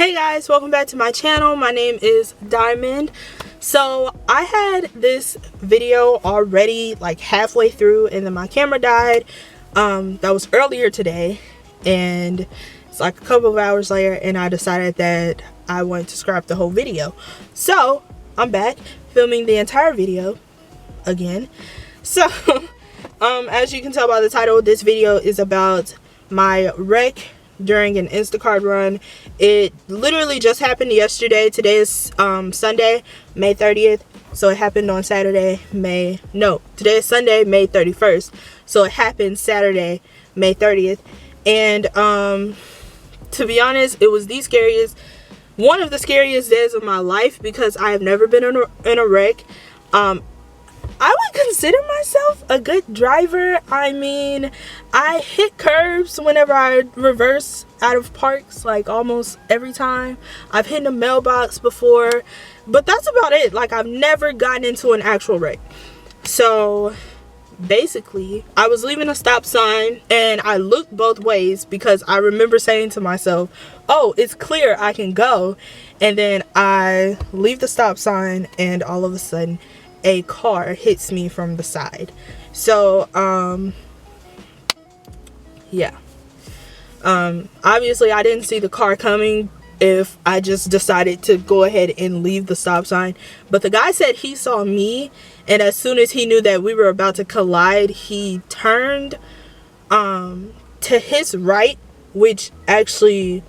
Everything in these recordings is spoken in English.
Hey guys, welcome back to my channel. My name is Diamond. So I had this video already like halfway through and then my camera died. That was earlier today, and it's like a couple of hours later and I decided that I wanted to scrap the whole video. So I'm back filming the entire video again. So as you can tell by the title, this video is about my wreck during an Instacart run. It literally just happened yesterday. Today is Sunday, May 30th. So it happened on Saturday, today is Sunday, May 31st. So it happened Saturday, May 30th. And to be honest, it was one of the scariest days of my life because I have never been in a wreck. I would consider myself a good driver. I mean, I hit curbs whenever I reverse out of parks, like almost every time. I've hit a mailbox before, but that's about it. Like, I've never gotten into an actual wreck. So basically, I was leaving a stop sign and I looked both ways because I remember saying to myself, oh, it's clear, I can go. And then I leave the stop sign and all of a sudden a car hits me from the side. So yeah, obviously I didn't see the car coming if I just decided to go ahead and leave the stop sign, but the guy said he saw me, and as soon as he knew that we were about to collide, he turned to his right, which actually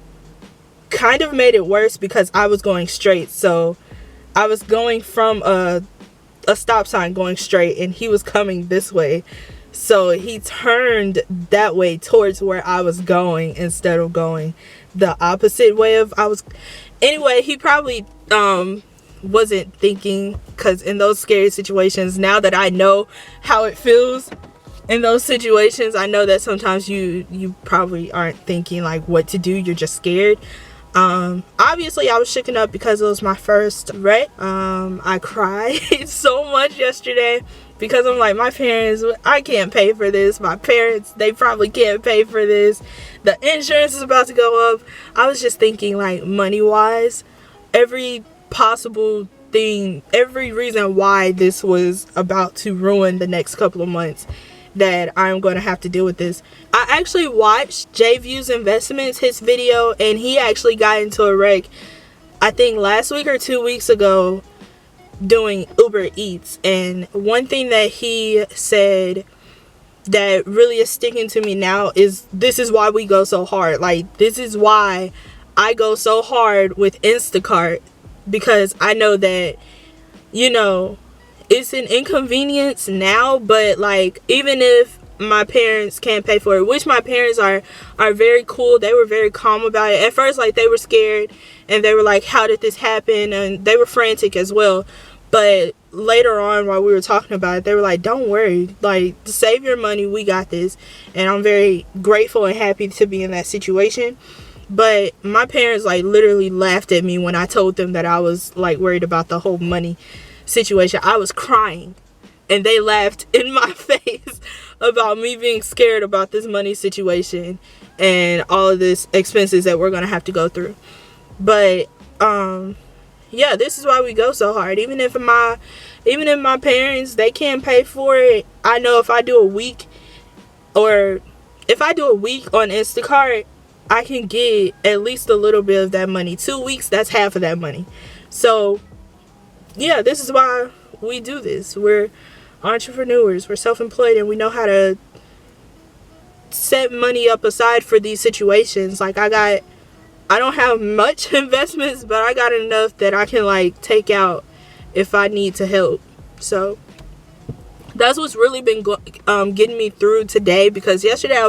kind of made it worse because I was going straight. So I was going from a stop sign going straight and he was coming this way, so he turned that way towards where I was going instead of going the opposite way of anyway. He probably wasn't thinking, because in those scary situations, now that I know how it feels in those situations, I know that sometimes you probably aren't thinking like what to do, you're just scared. Obviously I was shaken up because it was my first wreck. I cried so much yesterday because I'm like, my parents, I can't pay for this. My parents, they probably can't pay for this. The insurance is about to go up. I was just thinking, like, money wise, every possible thing, every reason why this was about to ruin the next couple of months, that I'm going to have to deal with this. I actually watched J Views Investments, his video, and he actually got into a wreck, I think last week or 2 weeks ago, doing Uber Eats. And one thing that he said that really is sticking to me now is, this is why we go so hard. Like, this is why I go so hard with Instacart, because I know that, you know, it's an inconvenience now, but like, even if my parents can't pay for it, which my parents are very cool, they were very calm about it. At first, like, they were scared and they were like, how did this happen? And they were frantic as well. But later on, while we were talking about it, they were like, don't worry, like, save your money, we got this. And I'm very grateful and happy to be in that situation. But my parents like literally laughed at me when I told them that I was like worried about the whole money situation. I was crying and they laughed in my face about me being scared about this money situation and all of this expenses that we're gonna have to go through. But yeah, this is why we go so hard. Even if my parents, they can't pay for it, I know if I do a week on Instacart, I can get at least a little bit of that money. 2 weeks, that's half of that money. So yeah, this is why we do this. We're entrepreneurs, we're self-employed, and we know how to set money up aside for these situations. Like, I don't have much investments, but I got enough that I can like take out if I need to help. So that's what's really been getting me through today, because yesterday I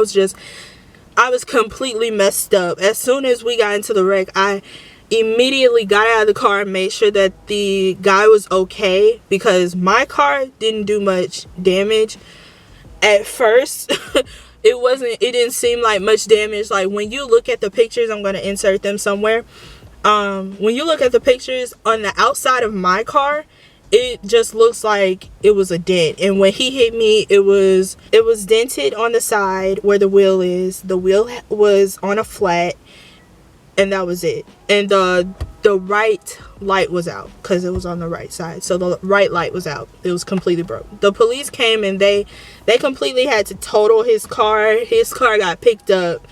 was completely messed up. As soon as we got into the wreck, I immediately got out of the car and made sure that the guy was okay, because my car didn't do much damage at first. It didn't seem like much damage. Like, when you look at the pictures, I'm going to insert them somewhere. When you look at the pictures on the outside of my car, it just looks like it was a dent. And when he hit me, it was dented on the side where the wheel is. The wheel was on a flat. and that was it. And the right light was out because it was on the right side, so the right light was out. It was completely broke. The police came and they completely had to total his car. His car got picked up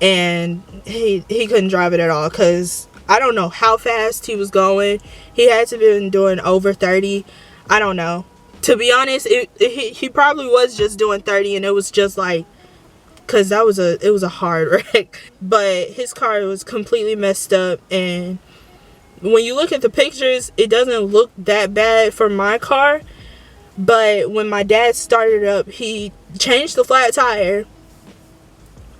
and he couldn't drive it at all because I don't know how fast he was going. He had to have been doing over 30. I don't know, to be honest. He probably was just doing 30, and it was just like, because it was a hard wreck. But his car was completely messed up, and when you look at the pictures, it doesn't look that bad for my car. But when my dad started up, he changed the flat tire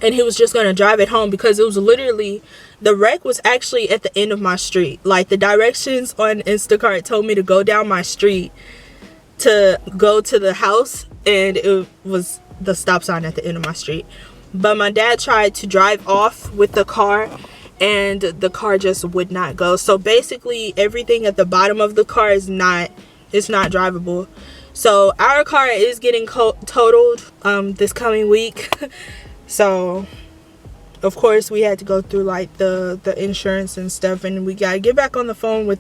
and he was just going to drive it home, because it was literally, the wreck was actually at the end of my street. Like, the directions on Instacart told me to go down my street to go to the house, and it was the stop sign at the end of my street. But my dad tried to drive off with the car, and the car just would not go. So basically everything at the bottom of the car is not drivable. So our car is getting totaled this coming week. So of course we had to go through like the insurance and stuff, and we gotta get back on the phone with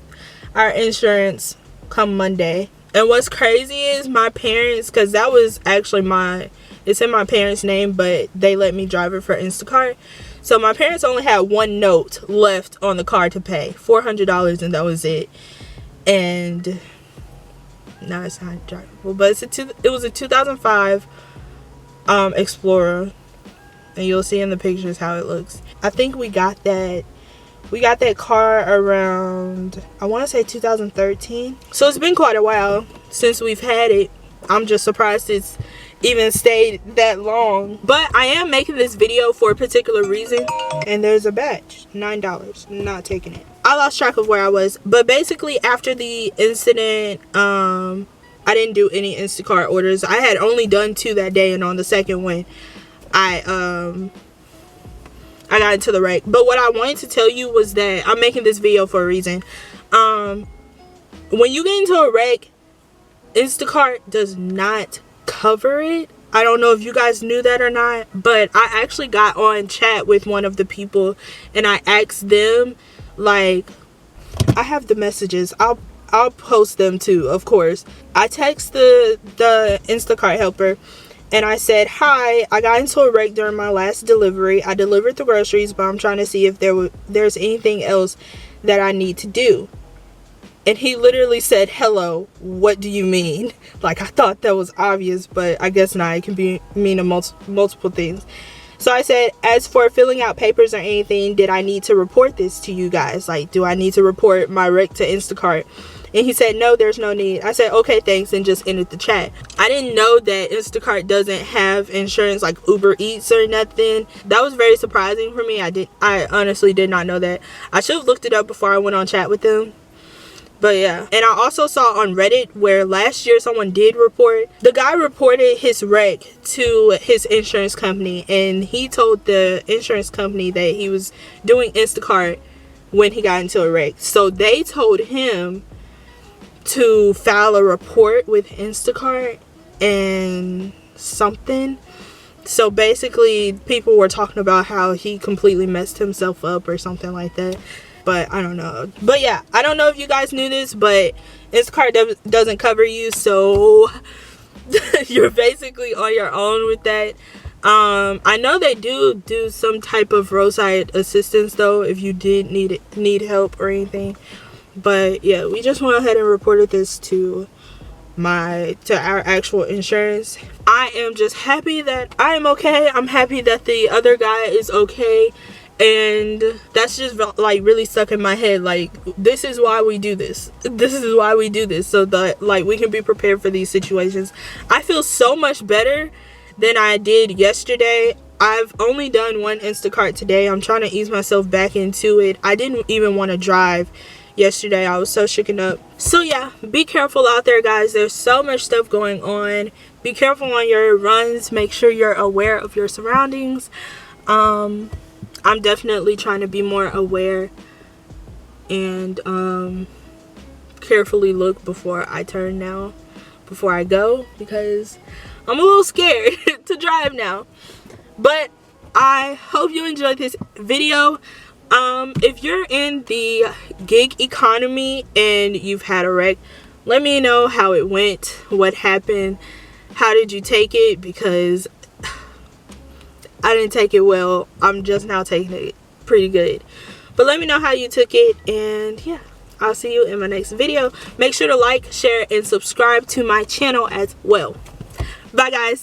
our insurance come Monday. And what's crazy is my parents, because that was actually it's in my parents' name, but they let me drive it for Instacart. So my parents only had one note left on the car to pay, $400, and that was it. And now it's not drivable, but it was a 2005 Explorer, and you'll see in the pictures how it looks. I think we got that car around, I want to say 2013. So it's been quite a while since we've had it. I'm just surprised it's even stayed that long. But I am making this video for a particular reason, and there's a badge, $9. Not taking it. I lost track of where I was, but basically after the incident, I didn't do any Instacart orders. I had only done 2 that day, and on the second one I got into the wreck. But what I wanted to tell you was that I'm making this video for a reason. When you get into a wreck, Instacart does not cover it. I don't know if you guys knew that or not, but I actually got on chat with one of the people, and I asked them, like, I have the messages, I'll post them too, of course. I text the Instacart helper, and I said, hi, I got into a wreck during my last delivery. I delivered the groceries, but I'm trying to see if there's anything else that I need to do. And he literally said, hello, what do you mean? Like, I thought that was obvious, but I guess not. It can mean multiple things. So I said, as for filling out papers or anything, did I need to report this to you guys? Like, do I need to report my wreck to Instacart? And he said, no, there's no need. I said, okay, thanks, and just ended the chat. I didn't know that Instacart doesn't have insurance like Uber Eats or nothing. That was very surprising for me. I honestly did not know that. I should have looked it up before I went on chat with them. But yeah. And I also saw on Reddit where last year someone did report. The guy reported his wreck to his insurance company, and he told the insurance company that he was doing Instacart when he got into a wreck. So they told him to file a report with Instacart and something. So basically people were talking about how he completely messed himself up or something like that. But I don't know. But yeah, I don't know if you guys knew this, but Instacart doesn't cover you, so you're basically on your own with that. I know they do some type of roadside assistance though, if you did need help or anything. But yeah, we just went ahead and reported this to our actual insurance. I am just happy that I am okay. I'm happy that the other guy is okay. And that's just like really stuck in my head. Like, this is why we do this. This is why we do this, so that like we can be prepared for these situations. I feel so much better than I did yesterday. I've only done one Instacart today. I'm trying to ease myself back into it. I didn't even want to drive yesterday. I was so shaken up. So yeah, be careful out there, guys. There's so much stuff going on. Be careful on your runs. Make sure you're aware of your surroundings. I'm definitely trying to be more aware and carefully look before I turn now, before I go, because I'm a little scared to drive now. But I hope you enjoyed this video. If you're in the gig economy and you've had a wreck, let me know how it went, what happened, how did you take it, because I didn't take it well. I'm just now taking it pretty good. But let me know how you took it, and yeah, I'll see you in my next video. Make sure to like, share, and subscribe to my channel as well. Bye guys.